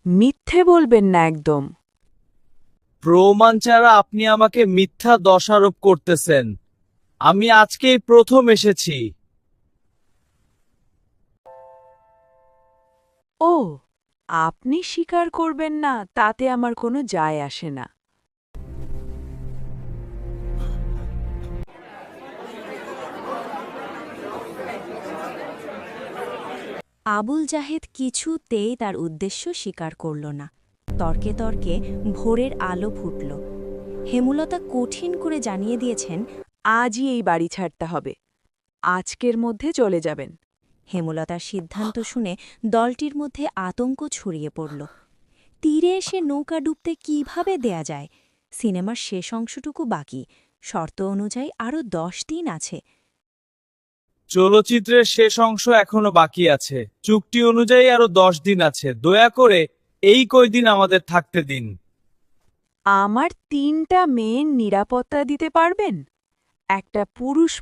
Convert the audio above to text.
মিথ্যে বলবেন না একদম। প্রমাণ ছাড়া আপনি আমাকে মিথ্যা দোষারোপ করতেছেন। আমি আজকেই প্রথম এসেছি। ও, আপনি স্বীকার করবেন না তাতে আমার কোনো যায় আসে না। আবুল জাহেদ কিছুতেই তার উদ্দেশ্য স্বীকার করল না। তর্কে তর্কে ভোরের আলো ফুটল। হেমলতা কঠিন করে জানিয়ে দিয়েছেন, আজই এই বাড়ি ছাড়তে হবে। আজকের মধ্যে চলে যাবেন। হেমলতার সিদ্ধান্ত শুনে দলটির মধ্যে আতঙ্ক ছড়িয়ে পড়ল। তীরে এসে নৌকা ডুবতে কিভাবে দেয়া যায়? সিনেমার শেষ অংশটুকু বাকি, শর্ত অনুযায়ী আরও 10 দিন আছে। চলচ্চিত্রের শেষ অংশ এখনো বাকি আছে। চুক্তি অনুযায়ী আরো 10 দিন আছে। দয়া করে এই কয়দিন আমাদের থাকতে দিন। আমার 3টা মেয়ের নিরাপত্তা দিতে পারবেন? একটা পুরুষ